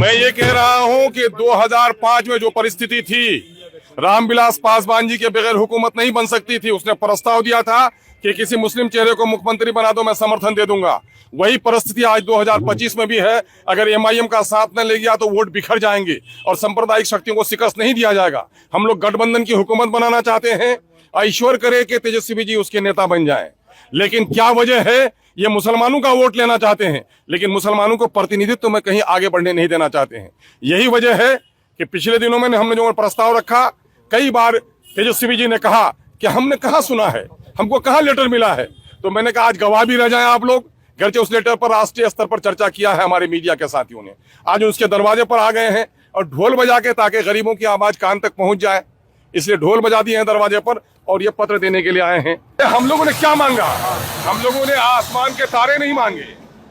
मैं ये कह रहा हूं कि 2005 में जो परिस्थिति थी, रामविलास पासवान जी के बगैर हुकूमत नहीं बन सकती थी। उसने प्रस्ताव दिया था कि किसी मुस्लिम चेहरे को मुख्यमंत्री बना दो, मैं समर्थन दे दूंगा। वही परिस्थिति आज 2025 में भी है। अगर एमआईएम का साथ न ले गया तो वोट बिखर जाएंगे और सांप्रदायिक शक्तियों को शिकस्त नहीं दिया जाएगा। हम लोग गठबंधन की हुकूमत बनाना चाहते हैं। ईश्वर करे कि तेजस्वी जी उसके नेता बन जाएं। लेकिन क्या वजह है? ये मुसलमानों का वोट लेना चाहते हैं, लेकिन मुसलमानों को प्रतिनिधित्व में कहीं आगे बढ़ने नहीं देना चाहते हैं। यही वजह है कि पिछले दिनों में हमने जो प्रस्ताव रखा, कई बार तेजस्वी जी ने कहा कि हमने कहाँ सुना है, हमको कहाँ लेटर मिला है। तो मैंने कहा आज गवाह भी रह जाएं आप लोग। घर उस लेटर पर राष्ट्रीय स्तर पर चर्चा किया है हमारे मीडिया के साथियों ने। आज उसके दरवाजे पर आ गए हैं और ढोल बजा के, ताकि गरीबों की आवाज कान तक पहुंच जाए, इसलिए ढोल बजा दिए हैं दरवाजे पर और ये पत्र देने के लिए आए हैं। हम लोगों ने क्या मांगा? हम लोगों ने आसमान के तारे नहीं मांगे,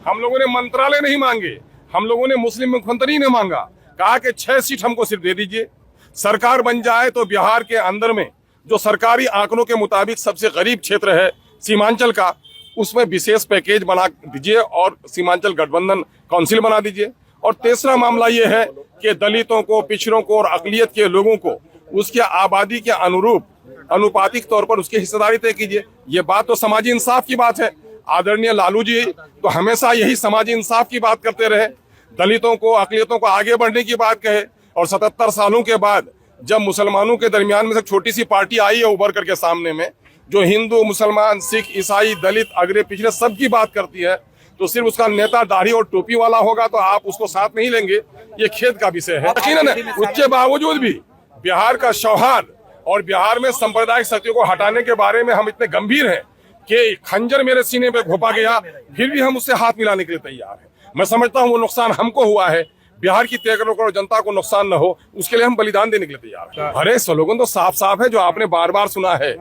हम लोगों ने मंत्रालय नहीं मांगे, हम लोगों ने मुस्लिम मुख्यमंत्री ने मांगा। कहा कि 6 सीट हमको सिर्फ दे दीजिए, सरकार बन जाए तो बिहार के अंदर में जो सरकारी आंकड़ों के मुताबिक सबसे गरीब क्षेत्र है सीमांचल का, उसमें विशेष पैकेज बना दीजिए और सीमांचल गठबंधन काउंसिल बना दीजिए। और तीसरा मामला ये है कि दलितों को, पिछड़ों को और अकलियत के लोगों को उसके आबादी के अनुरूप अनुपातिक तौर पर उसकी हिस्सेदारी तय कीजिए। ये बात तो समाजी इंसाफ की बात है। आदरणीय लालू जी तो हमेशा यही समाजी इंसाफ की बात करते रहे, दलितों को, अकलियतों को आगे बढ़ने की बात कहे। और 77 सालों के बाद जब मुसलमानों के दरमियान में से छोटी सी पार्टी आई है उभर करके सामने में, जो हिंदू, मुसलमान, सिख, ईसाई, दलित, अगड़े पिछड़े सब की बात करती है, तो सिर्फ उसका नेता दाढ़ी और टोपी वाला होगा तो आप उसको साथ नहीं लेंगे, ये खेद का विषय है। यकीनन उसके बावजूद भी बिहार का सौहार्द और बिहार में सांप्रदायिक शक्तियों को हटाने के बारे में हम इतने गंभीर हैं कि खंजर मेरे सीने पे घोपा गया, फिर भी हम उससे हाथ मिलाने के लिए तैयार हैं। मैं समझता हूँ वो नुकसान हमको हुआ है, बिहार की 13 करोड़ जनता को नुकसान न हो, उसके लिए हम बलिदान देने के लिए तैयार हैं। अरे स्लोगन तो साफ साफ है जो आपने बार बार सुना है,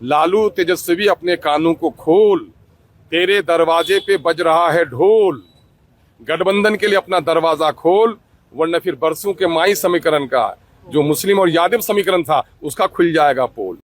लालू तेजस्वी अपने कानों को खोल, तेरे दरवाजे पे बज रहा है ढोल। गठबंधन के लिए अपना दरवाजा खोल, वरना फिर बरसों के माई समीकरण का, जो मुस्लिम और यादव समीकरण था, उसका खुल जाएगा पोल।